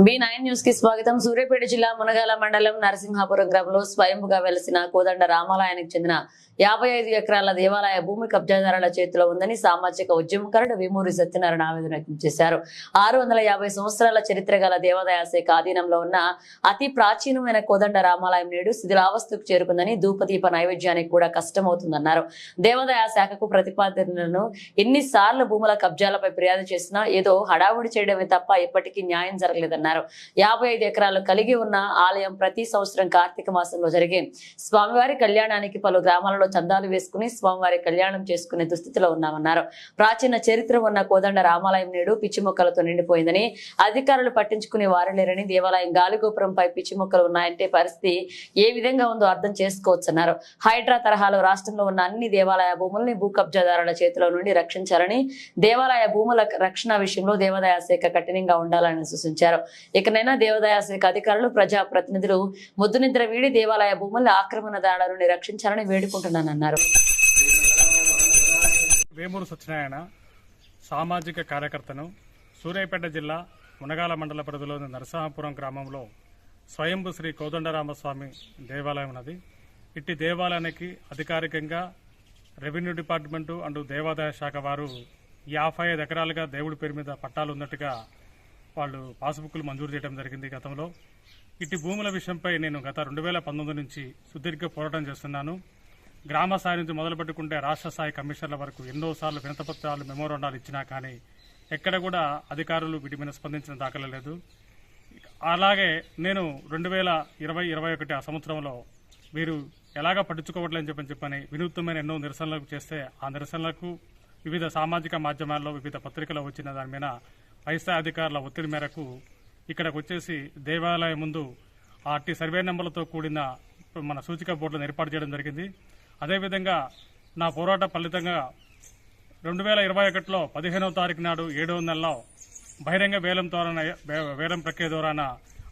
B9 news కి స్వాగతం. సూర్యాపేట జిల్లా మునగాల మండలం నరసింహాపురం గ్రామంలో స్వయంపుగా వెలసిన కోదండ రామాలయానికి చెందిన 55 ఎకరాల దేవాలయ భూమి కబ్జాదారుల చేతిలో ఉందని సామాజిక ఉద్యమకారుడు వేమూరి సత్యనారాయణ ఆవేదన వ్యక్తం చేశారు. 650 సంవత్సరాల చరిత్ర గల దేవాదాయ శాఖ ఆధీనంలో ఉన్న అతి ప్రాచీనమైన కోదండ రామాలయం నేడు శిథిలావస్థకు చేరుకుందని ధూపదీప నైవేద్యానికి కూడా కష్టమవుతుందన్నారు. దేవాదాయ శాఖకు ప్రతిపాదనలను ఎన్నిసార్లు భూముల కబ్జాలపై ఫిర్యాదు చేసినా ఏదో హడావుడి చేయడమే తప్ప ఇప్పటికీ న్యాయం జరగలేదన్నారు. 55 ఎకరాలు కలిగి ఉన్న ఆలయం ప్రతి సంవత్సరం కార్తీక మాసంలో జరిగే స్వామివారి కళ్యాణానికి పలు గ్రామాలలో చందాలు వేసుకుని స్వామివారి కళ్యాణం చేసుకునే దుస్థితిలో ఉన్నామన్నారు. ప్రాచీన చరిత్ర ఉన్న కోదండ రామాలయం నేడు పిచ్చి మొక్కలతో నిండిపోయిందని, అధికారులు పట్టించుకునే వారు లేరని, దేవాలయం గాలిగోపురంపై పిచ్చి మొక్కలు ఉన్నాయంటే పరిస్థితి ఏ విధంగా ఉందో అర్థం చేసుకోవచ్చన్నారు. హైడ్రా తరహాలో రాష్ట్రంలో ఉన్న అన్ని దేవాలయ భూముల్ని భూ కబ్జాదారుల చేతిలో నుండి రక్షించాలని, దేవాలయ భూముల రక్షణ విషయంలో దేవాదాయ శాఖ కఠినంగా ఉండాలని సూచించారు. ఇకనైనా దేవాదాయ శాఖ అధికారులు, ప్రజా ప్రతినిధులు ముద్దు నిద్ర వీడి దేవాలయ భూముల ఆక్రమణదారులను రక్షించాలని వేడుకుంటున్నారన్నారు. వేమూరు సత్యనారాయణ సామాజిక కార్యకర్తను. సూర్యాపేట జిల్లా మునగాల మండల పరిధిలోని నరసింహాపురం గ్రామంలో స్వయంభు శ్రీ కోదండరామస్వామి దేవాలయం ఉన్నది. ఇట్టి దేవాలయానికి అధికారికంగా రెవెన్యూ డిపార్ట్మెంటు అండ్ దేవాదాయ శాఖ వారు 55 ఎకరాలుగా దేవుడి పేరు మీద పట్టాలు ఉన్నట్టుగా వాళ్ళు పాస్బుక్లు మంజూరు చేయడం జరిగింది గతంలో. ఇట్టి భూముల విషయంపై నేను గత 2019 నుంచి సుదీర్ఘ పోరాటం చేస్తున్నాను. గ్రామ స్థాయి నుంచి మొదలు పెట్టుకుంటే రాష్ట్ర స్థాయి కమిషనర్ల వరకు ఎన్నోసార్లు వినతపత్రాలు, మెమోరాండాలు ఇచ్చినా కానీ ఎక్కడ కూడా అధికారులు వీటి మీద స్పందించిన దాఖలా లేదు. అలాగే నేను 2020-21 ఆ సంవత్సరంలో వీరు ఎలాగా పట్టించుకోవట్లేదని చెప్పని వినూత్నమైన ఎన్నో నిరసనలకు చేస్తే ఆ నిరసనలకు వివిధ సామాజిక మాధ్యమాల్లో, వివిధ పత్రికల్లో వచ్చిన దాని మీద పై స్థాయి అధికారుల ఒత్తిడి మేరకు ఇక్కడికి వచ్చేసి దేవాలయం ముందు అట్టి సర్వే నెంబర్లతో కూడిన మన సూచిక బోర్డులను ఏర్పాటు చేయడం జరిగింది. అదేవిధంగా నా పోరాట ఫలితంగా 2021లో 15వ తారీఖు నాడు 7వ నెలలో బహిరంగ వేలం ప్రక్రియ ద్వారా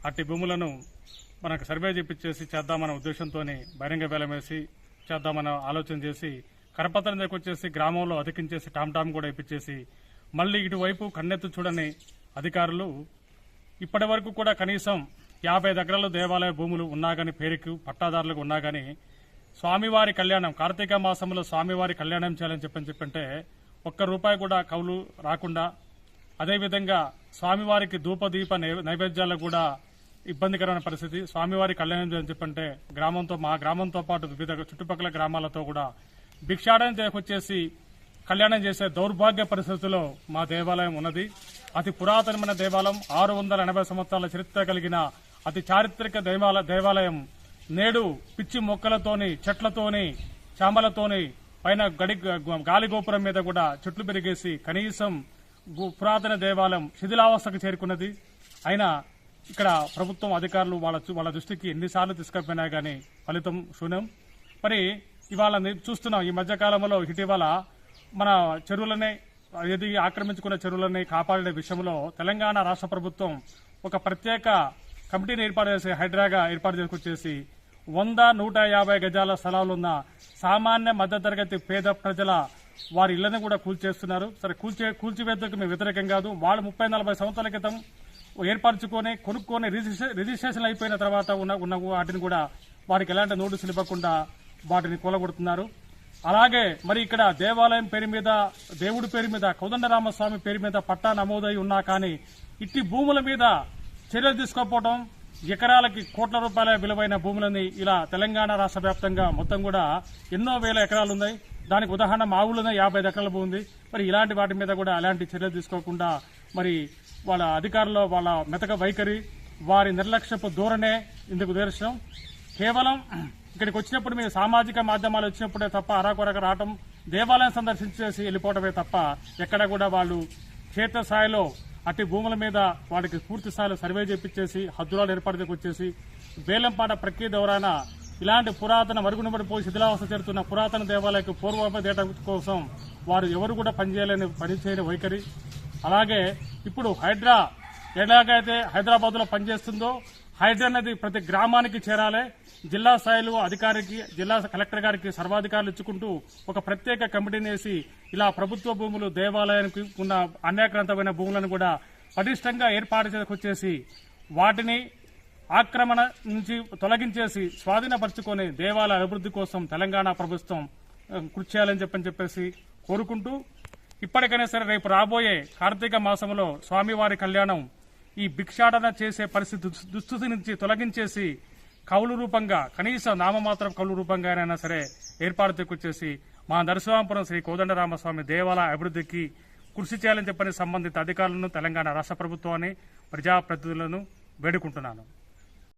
అట్టి భూములను మనకు సర్వే చేపించేసి చేద్దామన్న ఉద్దేశంతో బహిరంగ వేలం వేసి చేద్దామన్న ఆలోచన చేసి కరపత్రం దగ్గర వచ్చేసి గ్రామంలో అధికించేసి టామ్ కూడా ఇప్పించేసి మళ్లీ ఇటువైపు కన్నెత్తు చూడని అధికారులు ఇప్పటి వరకు కూడా కనీసం 55 ఎకరాల దేవాలయ భూములు ఉన్నా గానీ, పేరుకు పట్టాదారులకు ఉన్నా గానీ స్వామివారి కళ్యాణం కార్తీక మాసంలో స్వామివారి కళ్యాణం చేయాలని చెప్పంటే ₹1 కూడా కౌలు రాకుండా, అదేవిధంగా స్వామివారికి ధూపదీప నైవేద్యాలకు కూడా ఇబ్బందికరమైన పరిస్థితి. స్వామివారి కళ్యాణం చేయాలని చెప్పంటే మా గ్రామంతో పాటు వివిధ చుట్టుపక్కల గ్రామాలతో కూడా భిక్షాటన వచ్చేసి కళ్యాణం చేసే దౌర్భాగ్య పరిస్థితుల్లో మా దేవాలయం ఉన్నది. అతి పురాతనమైన దేవాలయం, 680 సంవత్సరాల చరిత్ర కలిగిన అతి చారిత్రక దేవాలయం నేడు పిచ్చి మొక్కలతోని, చెట్లతోని, చామలతోని పైన గాలి గోపురం మీద కూడా చెట్లు పెరిగేసి కనీసం పురాతన దేవాలయం శిథిలావస్థకు చేరుకున్నది. అయినా ఇక్కడ ప్రభుత్వం అధికారులు వాళ్ళ దృష్టికి ఎన్నిసార్లు తీసుకుపోయినా గానీ ఫలితం శూన్యం. మరి ఇవాళ చూస్తున్నాం, ఈ మధ్యకాలంలో ఇటీవల మన చెరువులనే ఆక్రమించుకున్న చెరువులని కాపాడే విషయంలో తెలంగాణ రాష్ట్ర ప్రభుత్వం ఒక ప్రత్యేక కమిటీని ఏర్పాటు చేసి హైడ్రాగా ఏర్పాటు చేసుకొచ్చేసి 100-150 గజాల స్థలాలున్న సామాన్య మధ్యతరగతి పేద ప్రజల వారి ఇళ్లను కూడా కూల్చేస్తున్నారు. సరే, కూల్చివేతకు మేము వ్యతిరేకం కాదు. వాళ్ళు 30-40 సంవత్సరాల క్రితం ఏర్పరచుకొని కొనుక్కొని రిజిస్ట్రేషన్ అయిపోయిన తర్వాత ఉన్న వాటిని కూడా వారికి ఎలాంటి నోటీసులు ఇవ్వకుండా వాటిని కూలగొడుతున్నారు. అలాగే మరి ఇక్కడ దేవాలయం పేరు మీద, దేవుడి పేరు మీద, కోదండరామస్వామి పేరు మీద పట్టా నమోదై ఉన్నా కానీ ఇట్టి భూముల మీద చర్యలు తీసుకోకపోవడం, ఎకరాలకి కోట్ల రూపాయల విలువైన భూములని ఇలా తెలంగాణ రాష్ట్ర వ్యాప్తంగా మొత్తం కూడా ఎన్నో వేల ఎకరాలు ఉన్నాయి. దానికి ఉదాహరణ మా ఊళ్ళోనే 55 ఎకరాల భూమి ఉంది. మరి ఇలాంటి వాటి మీద కూడా అలాంటి చర్యలు తీసుకోకుండా మరి వాళ్ళ అధికారులు వాళ్ళ మెతక వైఖరి, వారి నిర్లక్ష్యపు ధోరణే ఇందుకు నిదర్శనం. కేవలం ఇక్కడికి వచ్చినప్పుడు మీరు సామాజిక మాధ్యమాలు వచ్చినప్పుడే తప్ప అరాకొరక రావటం, దేవాలయం సందర్శించేసి వెళ్ళిపోవడమే తప్ప ఎక్కడ కూడా వాళ్ళు క్షేత్రస్థాయిలో అట్టి భూముల మీద వాటికి పూర్తి స్థాయిలో సర్వే చేపించేసి హద్దురాలు ఏర్పాటు వచ్చేసి వేలంపాట ప్రక్రియ ద్వారా ఇలాంటి పురాతన మరుగునబడిపోయి శిథిలావస్థ చేరుతున్న పురాతన దేవాలయకు పూర్వోపదేయడం కోసం వారు ఎవరు కూడా పనిచేయని వైఖరి. అలాగే ఇప్పుడు హైడ్రా ఎలాగైతే హైదరాబాద్ లో పనిచేస్తుందో హైడ్రా అనేది ప్రతి గ్రామానికి చేరాలి. జిల్లా స్థాయిలో అధికారికి, జిల్లా కలెక్టర్ గారికి సర్వాధికారులు ఇచ్చుకుంటూ ఒక ప్రత్యేక కమిటీని వేసి ఇలా ప్రభుత్వ భూములు, దేవాలయానికి ఉన్న అన్యాక్రాంతమైన భూములను కూడా పటిష్టంగా ఏర్పాటు చేసుకొచ్చేసి వాటిని ఆక్రమణ నుంచి తొలగించేసి స్వాధీనపరుచుకొని దేవాలయ అభివృద్ధి కోసం తెలంగాణ ప్రభుత్వం కృషి చేయాలని చెప్పేసి కోరుకుంటూ ఇప్పటికైనా సరే రేపు రాబోయే కార్తీక మాసంలో స్వామివారి కళ్యాణం ఈ భిక్షాటన చేసే పరిస్థితి దుస్థితి నుంచి తొలగించేసి కౌలు రూపంగా కనీస నామమాత్రం కౌలు రూపంగా అయినా సరే ఏర్పాటు తెచ్చేసి మా నరసింహాపురం శ్రీ కోదండరామస్వామి దేవాలయ అభివృద్ధికి కృషి చేయాలని చెప్పని సంబంధిత అధికారులను తెలంగాణ రాష్ట్ర ప్రభుత్వాన్ని ప్రజాప్రతినిధులను వేడుకుంటున్నాను.